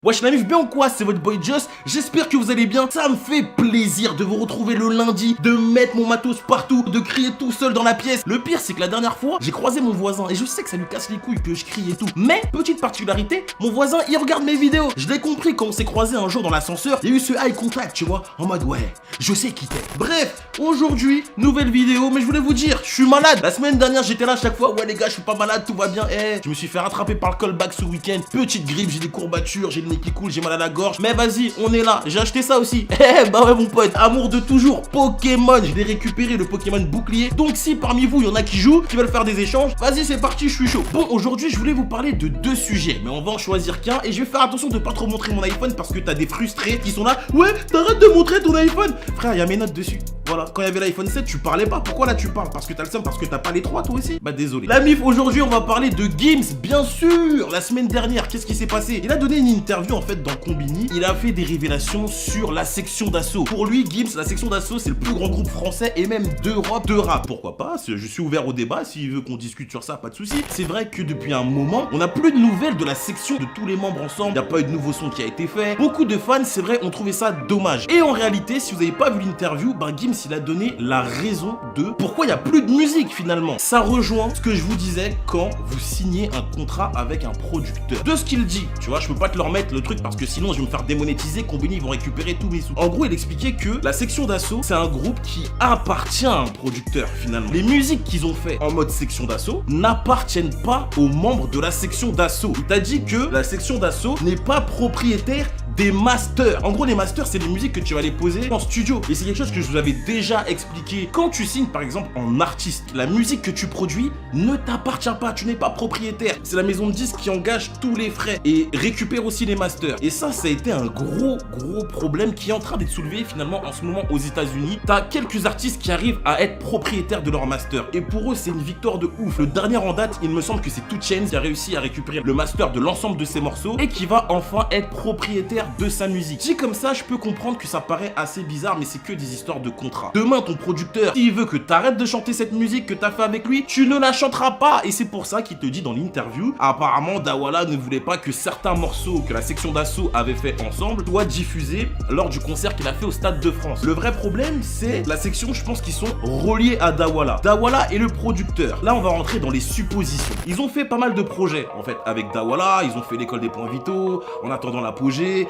Wesh la mif, bien ou quoi? C'est votre boy Just, j'espère que vous allez bien. Ça me fait plaisir de vous retrouver le lundi, de mettre mon matos partout, de crier tout seul dans la pièce. Le pire c'est que la dernière fois, j'ai croisé mon voisin et je sais que ça lui casse les couilles que je crie et tout. Mais, petite particularité, mon voisin il regarde mes vidéos. Je l'ai compris quand on s'est croisé un jour dans l'ascenseur, il y a eu ce eye contact, tu vois, en mode ouais, je sais qui t'es. Bref, aujourd'hui, nouvelle vidéo, mais je voulais vous dire, je suis malade. La semaine dernière j'étais là à chaque fois, ouais les gars, je suis pas malade, tout va bien. Je me suis fait rattraper par le callback ce week-end. Petite grippe, j'ai des courbatures, j'ai qui coule, j'ai mal à la gorge, mais vas-y, on est là, j'ai acheté ça aussi. Bah ouais mon pote, amour de toujours, Pokémon, je l'ai récupéré, le Pokémon bouclier. Donc si parmi vous, il y en a qui jouent, qui veulent faire des échanges, vas-y c'est parti, je suis chaud. Bon, aujourd'hui, je voulais vous parler de deux sujets, mais on va en choisir qu'un et je vais faire attention de pas trop montrer mon iPhone parce que t'as des frustrés qui sont là, ouais, t'arrêtes de montrer ton iPhone. Frère, il y a mes notes dessus. Voilà, quand il y avait l'iPhone 7, tu parlais pas. Pourquoi là tu parles? Parce que t'as le seum, parce que t'as pas les trois toi aussi? Bah désolé. La mif, aujourd'hui on va parler de Gims, bien sûr. La semaine dernière, qu'est-ce qui s'est passé? Il a donné une interview en fait dans Combini. Il a fait des révélations sur la section d'assaut. Pour lui, Gims, la section d'assaut, c'est le plus grand groupe français et même d'Europe de rap. Pourquoi pas? Je suis ouvert au débat. S'il veut qu'on discute sur ça, pas de souci. C'est vrai que depuis un moment, on n'a plus de nouvelles de la section de tous les membres ensemble. Il n'y a pas eu de nouveau son qui a été fait. Beaucoup de fans, c'est vrai, ont trouvé ça dommage. Et en réalité, si vous n'avez pas vu l'interview, ben Gims, il a donné la raison de pourquoi il n'y a plus de musique finalement. Ça rejoint ce que je vous disais quand vous signez un contrat avec un producteur. De ce qu'il dit, tu vois, je peux pas te leur mettre le truc parce que sinon je vais me faire démonétiser, Combini ils vont récupérer tous mes sous. En gros, il expliquait que la section d'assaut, c'est un groupe qui appartient à un producteur finalement. Les musiques qu'ils ont fait en mode section d'assaut n'appartiennent pas aux membres de la section d'assaut. Il t'a dit que la section d'assaut n'est pas propriétaire des masters. En gros, les masters, c'est des musiques que tu vas les poser en studio. Et c'est quelque chose que je vous avais déjà expliqué. Quand tu signes, par exemple, en artiste, la musique que tu produis ne t'appartient pas. Tu n'es pas propriétaire. C'est la maison de disques qui engage tous les frais et récupère aussi les masters. Et ça a été un gros problème qui est en train d'être soulevé finalement en ce moment aux États-Unis. T'as quelques artistes qui arrivent à être propriétaires de leur master. Et pour eux, c'est une victoire de ouf. Le dernier en date, il me semble que c'est 2 Chainz qui a réussi à récupérer le master de l'ensemble de ses morceaux et qui va enfin être propriétaire de sa musique. Dit comme ça, je peux comprendre que ça paraît assez bizarre, mais c'est que des histoires de contrat. Demain, ton producteur, s'il veut que t'arrêtes de chanter cette musique que t'as fait avec lui, tu ne la chanteras pas. Et c'est pour ça qu'il te dit dans l'interview, apparemment, Dawala ne voulait pas que certains morceaux que la section d'assaut avait fait ensemble soient diffusés lors du concert qu'il a fait au Stade de France. Le vrai problème, c'est la section, je pense qu'ils sont reliés à Dawala. Dawala est le producteur. Là, on va rentrer dans les suppositions. Ils ont fait pas mal de projets, en fait, avec Dawala. Ils ont fait l'école des points vitaux, en attendant l'apogée,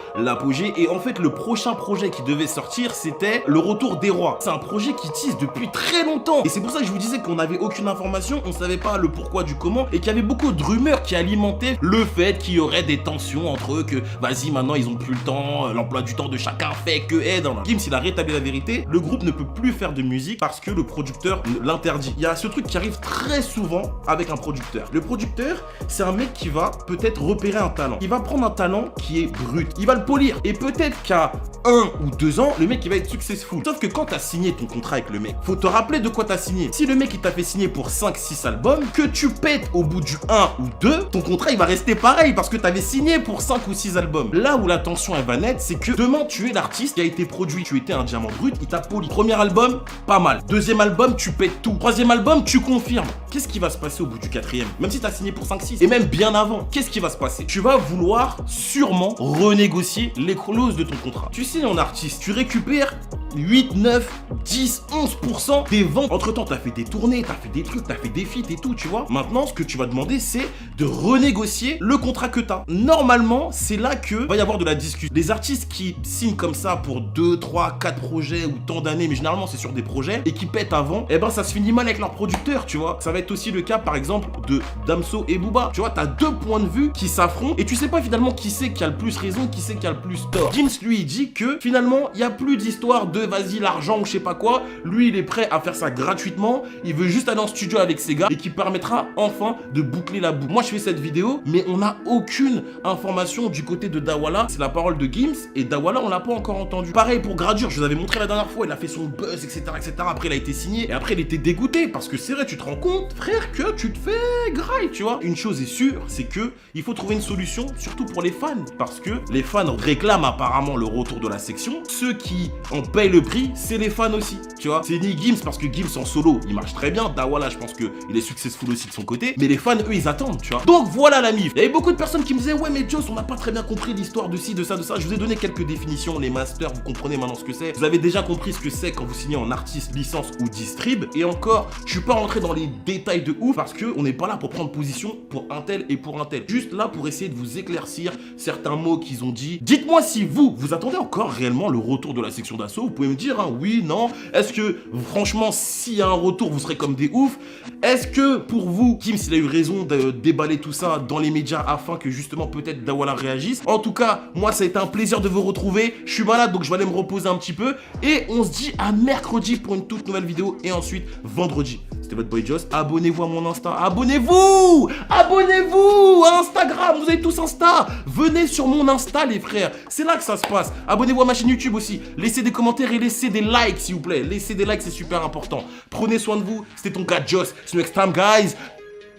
et en fait le prochain projet qui devait sortir c'était le retour des rois. C'est un projet qui tease depuis très longtemps et c'est pour ça que je vous disais qu'on n'avait aucune information, on savait pas le pourquoi du comment et qu'il y avait beaucoup de rumeurs qui alimentaient le fait qu'il y aurait des tensions entre eux, que vas-y maintenant ils ont plus le temps, l'emploi du temps de chacun fait que Gims il a rétabli la vérité, le groupe ne peut plus faire de musique parce que le producteur l'interdit. Il y a ce truc qui arrive très souvent avec un producteur. Le producteur c'est un mec qui va peut-être repérer un talent, il va prendre un talent qui est brut, il va le polir. Et peut-être qu'à 1 ou 2 ans, le mec il va être successful. Sauf que quand t'as signé ton contrat avec le mec, faut te rappeler de quoi t'as signé. Si le mec il t'a fait signer pour 5-6 albums, que tu pètes au bout du 1 ou 2, ton contrat il va rester pareil parce que t'avais signé pour 5 ou 6 albums. Là où la tension elle va naître, c'est que demain tu es l'artiste qui a été produit, tu étais un diamant brut, il t'a poli. Premier album, pas mal. Deuxième album, tu pètes tout. Troisième album, tu confirmes. Qu'est-ce qui va se passer au bout du 4e? Même si t'as signé pour 5-6 et même bien avant, qu'est-ce qui va se passer? Tu vas vouloir sûrement renégocier les clauses de ton contrat. Tu signes en artiste, tu récupères 8, 9, 10, 11% des ventes. Entre temps, t'as fait des tournées, t'as fait des trucs, t'as fait des feats et tout, tu vois. Maintenant, ce que tu vas demander, c'est de renégocier le contrat que t'as. Normalement, c'est là que va y avoir de la discussion. Les artistes qui signent comme ça pour 2, 3, 4 projets ou tant d'années, mais généralement c'est sur des projets, et qui pètent avant, eh ben ça se finit mal avec leur producteur, tu vois. Ça va être aussi le cas, par exemple, de Damso et Booba. Tu vois, t'as 2 points de vue qui s'affrontent, et tu sais pas finalement qui c'est qui a le plus raison, qui c'est qui a le plus tort. Gims, lui, il dit que finalement, il n'y a plus d'histoire de vas-y l'argent ou je sais pas quoi. Lui il est prêt à faire ça gratuitement, il veut juste aller en studio avec ses gars et qui permettra enfin de boucler la boucle. Moi je fais cette vidéo mais on n'a aucune information du côté de Dawala, c'est la parole de Gims et Dawala on l'a pas encore entendu. Pareil pour Gradure, je vous avais montré la dernière fois, il a fait son buzz etc, après il a été signé et après il était dégoûté parce que c'est vrai, tu te rends compte frère que tu te fais graille, tu vois. Une chose est sûre, c'est que il faut trouver une solution surtout pour les fans parce que les fans réclament apparemment le retour de la section, ceux qui en payent paye le prix, c'est les fans aussi, tu vois. C'est ni Gims parce que Gims en solo, il marche très bien. Dawala, je pense qu'il est successful aussi de son côté. Mais les fans, eux, ils attendent, tu vois. Donc voilà la mif. Il y avait beaucoup de personnes qui me disaient, ouais, mais Joss, on n'a pas très bien compris l'histoire de ci, de ça, de ça. Je vous ai donné quelques définitions, les masters, vous comprenez maintenant ce que c'est. Vous avez déjà compris ce que c'est quand vous signez en artiste, licence ou distrib. Et encore, je suis pas rentré dans les détails de ouf parce qu'on n'est pas là pour prendre position pour un tel et pour un tel. Juste là pour essayer de vous éclaircir certains mots qu'ils ont dit. Dites-moi si vous attendez encore réellement le retour de la section d'assaut. Vous pouvez me dire, hein, oui, non. Est-ce que, franchement, s'il y a un retour, vous serez comme des oufs? Est-ce que, pour vous, Gims, il a eu raison de déballer tout ça dans les médias afin que, justement, peut-être Dawala réagisse? En tout cas, moi, ça a été un plaisir de vous retrouver. Je suis malade, donc je vais aller me reposer un petit peu. Et on se dit à mercredi pour une toute nouvelle vidéo. Et ensuite, vendredi. C'était votre boy Joss. Abonnez-vous à mon Insta. Abonnez-vous! Abonnez-vous à Instagram. Vous avez tous Insta. Venez sur mon Insta, les frères. C'est là que ça se passe. Abonnez-vous à ma chaîne YouTube aussi. Laissez des commentaires et laissez des likes, s'il vous plaît. Laissez des likes, c'est super important. Prenez soin de vous. C'était ton gars Joss. See you next time, guys.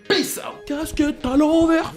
Peace out. Casquette à l'envers.